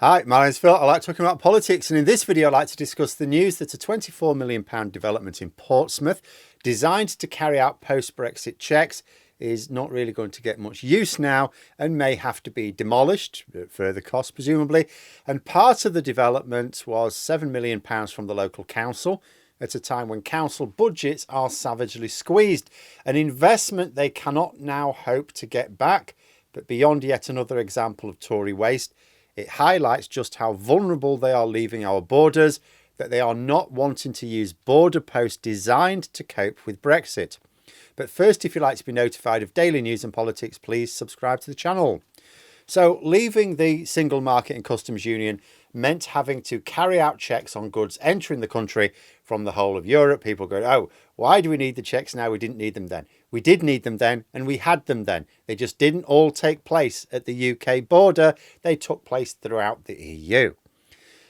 Hi, my name's Phil. I like talking about politics, and in this video I'd like to discuss the news that a £24 million development in Portsmouth designed to carry out post-Brexit checks is not really going to get much use now and may have to be demolished at further cost presumably. And part of the development was £7 million from the local council at a time when council budgets are savagely squeezed, an investment they cannot now hope to get back. But beyond yet another example of Tory waste, it highlights just how vulnerable they are leaving our borders, that they are not wanting to use border posts designed to cope with Brexit. But first, if you'd like to be notified of daily news and politics, please subscribe to the channel. So leaving the single market and customs union meant having to carry out checks on goods entering the country from the whole of Europe. People go, oh, why do we need the checks now? We didn't need them then. We did need them then, and we had them then. They just didn't all take place at the UK border. They took place throughout the EU.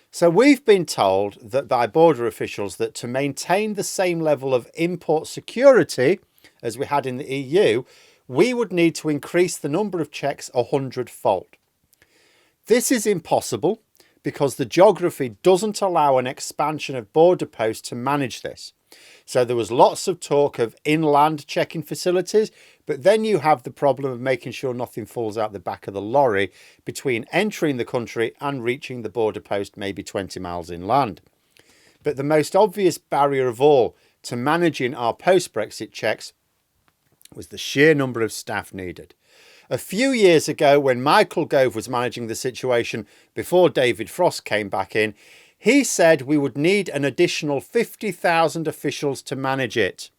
So we've been told that by border officials that to maintain the same level of import security as we had in the EU, we would need to increase the number of checks 100-fold. This is impossible because the geography doesn't allow an expansion of border posts to manage this. So there was lots of talk of inland checking facilities, but then you have the problem of making sure nothing falls out the back of the lorry between entering the country and reaching the border post maybe 20 miles inland. But the most obvious barrier of all to managing our post-Brexit checks was the sheer number of staff needed. A few years ago, when Michael Gove was managing the situation before David Frost came back in, he said we would need an additional 50,000 officials to manage it.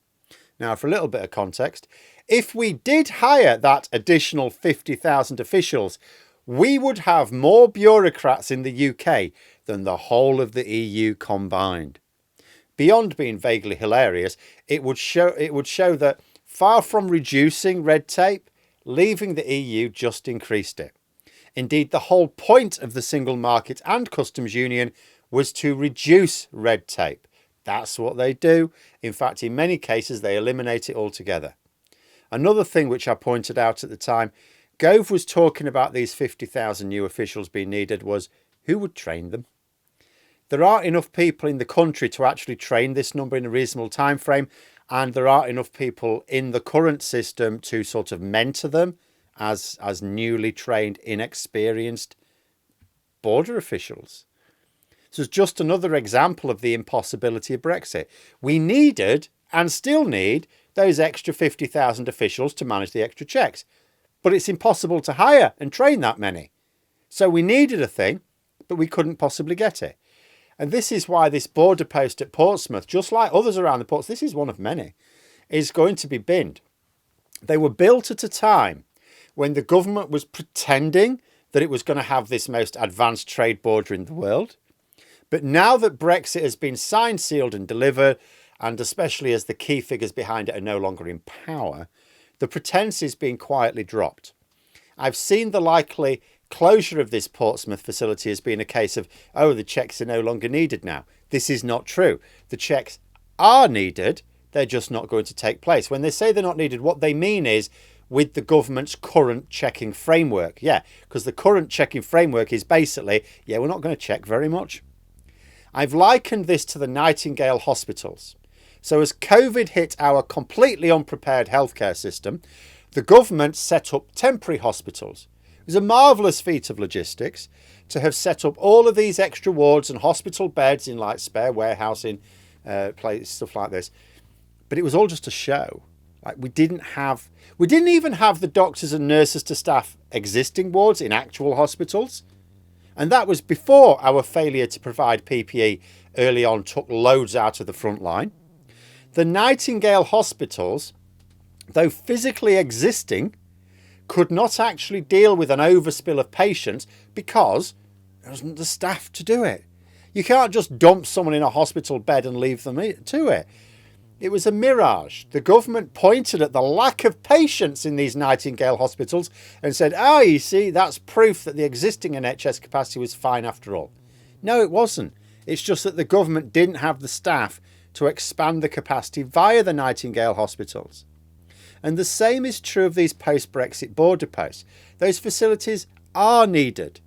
Now, for a little bit of context, if we did hire that additional 50,000 officials, we would have more bureaucrats in the UK than the whole of the EU combined. Beyond being vaguely hilarious, it would show that far from reducing red tape, leaving the EU just increased it. Indeed, the whole point of the single market and customs union was to reduce red tape. That's what they do. In fact, in many cases, they eliminate it altogether. Another thing which I pointed out at the time, Gove was talking about these 50,000 new officials being needed, was who would train them? There aren't enough people in the country to actually train this number in a reasonable time frame, and there aren't enough people in the current system to sort of mentor them as newly trained, inexperienced border officials. So it's just another example of the impossibility of Brexit. We needed and still need those extra 50,000 officials to manage the extra checks, but it's impossible to hire and train that many. So we needed a thing, but we couldn't possibly get it. And this is why this border post at Portsmouth, just like others around the ports, this is one of many, is going to be binned. They were built at a time when the government was pretending that it was going to have this most advanced trade border in the world. But now that Brexit has been signed, sealed and delivered, and especially as the key figures behind it are no longer in power, the pretense is being quietly dropped. I've seen the likely closure of this Portsmouth facility as being a case of, oh, the checks are no longer needed now. This is not true. The checks are needed. They're just not going to take place. When they say they're not needed, what they mean is with the government's current checking framework. Yeah, because the current checking framework is basically, yeah, we're not going to check very much. I've likened this to the Nightingale hospitals. So as COVID hit our completely unprepared healthcare system, the government set up temporary hospitals. It was a marvellous feat of logistics to have set up all of these extra wards and hospital beds in like spare warehousing places, stuff like this. But it was all just a show. Like we didn't even have the doctors and nurses to staff existing wards in actual hospitals. And that was before our failure to provide PPE early on took loads out of the front line. The Nightingale hospitals, though physically existing, could not actually deal with an overspill of patients because there wasn't the staff to do it. You can't just dump someone in a hospital bed and leave them to it. It was a mirage. The government pointed at the lack of patients in these Nightingale hospitals and said, oh, you see, that's proof that the existing NHS capacity was fine after all. No, it wasn't. It's just that the government didn't have the staff to expand the capacity via the Nightingale hospitals. And the same is true of these post-Brexit border posts. Those facilities are needed.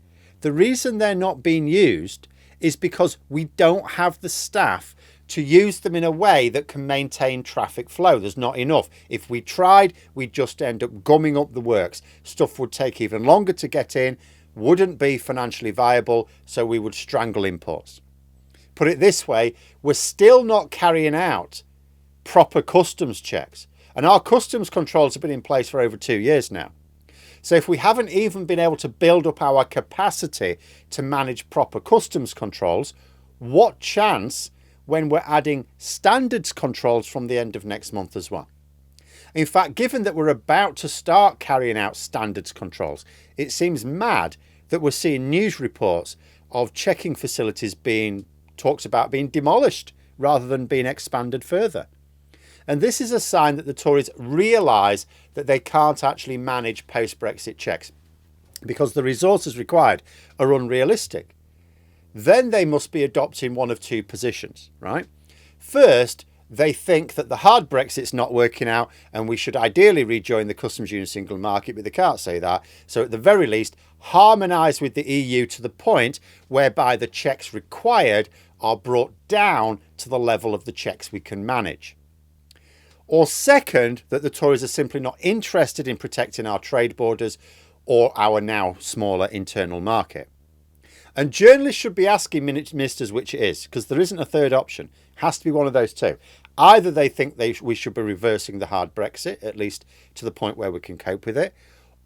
The reason they're not being used is because we don't have the staff to use them in a way that can maintain traffic flow. There's not enough. If we tried, we'd just end up gumming up the works. Stuff would take even longer to get in, wouldn't be financially viable, so we would strangle imports. Put it this way, we're still not carrying out proper customs checks. And our customs controls have been in place for over 2 years now. So if we haven't even been able to build up our capacity to manage proper customs controls, what chance when we're adding standards controls from the end of next month as well? In fact, given that we're about to start carrying out standards controls, it seems mad that we're seeing news reports of checking facilities being talked about being demolished rather than being expanded further. And this is a sign that the Tories realise that they can't actually manage post-Brexit checks because the resources required are unrealistic. Then they must be adopting one of two positions, right? First, they think that the hard Brexit's not working out and we should ideally rejoin the customs union single market, but they can't say that. So at the very least, harmonise with the EU to the point whereby the checks required are brought down to the level of the checks we can manage. Or second, that the Tories are simply not interested in protecting our trade borders or our now smaller internal market. And journalists should be asking ministers which it is, because there isn't a third option. It has to be one of those two. Either they think we should be reversing the hard Brexit, at least to the point where we can cope with it,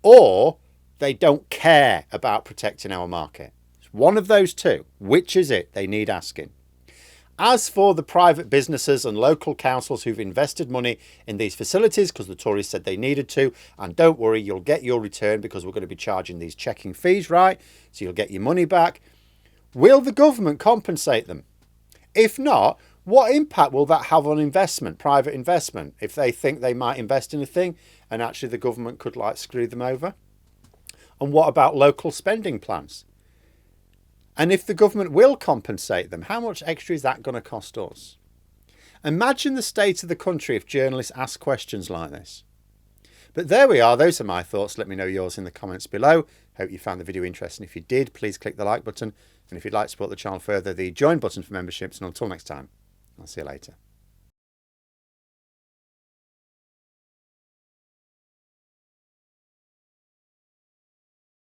or they don't care about protecting our market. It's one of those two. Which is it? They need asking. As for the private businesses and local councils who've invested money in these facilities because the Tories said they needed to, and don't worry, you'll get your return because we're going to be charging these checking fees, right? So you'll get your money back. Will the government compensate them? If not, what impact will that have on investment, private investment, if they think they might invest in a thing and actually the government could screw them over? And what about local spending plans? And if the government will compensate them, how much extra is that going to cost us? Imagine the state of the country if journalists ask questions like this. But there we are. Those are my thoughts. Let me know yours in the comments below. Hope you found the video interesting. If you did, please click the like button. And if you'd like to support the channel further, the join button for memberships. And until next time, I'll see you later.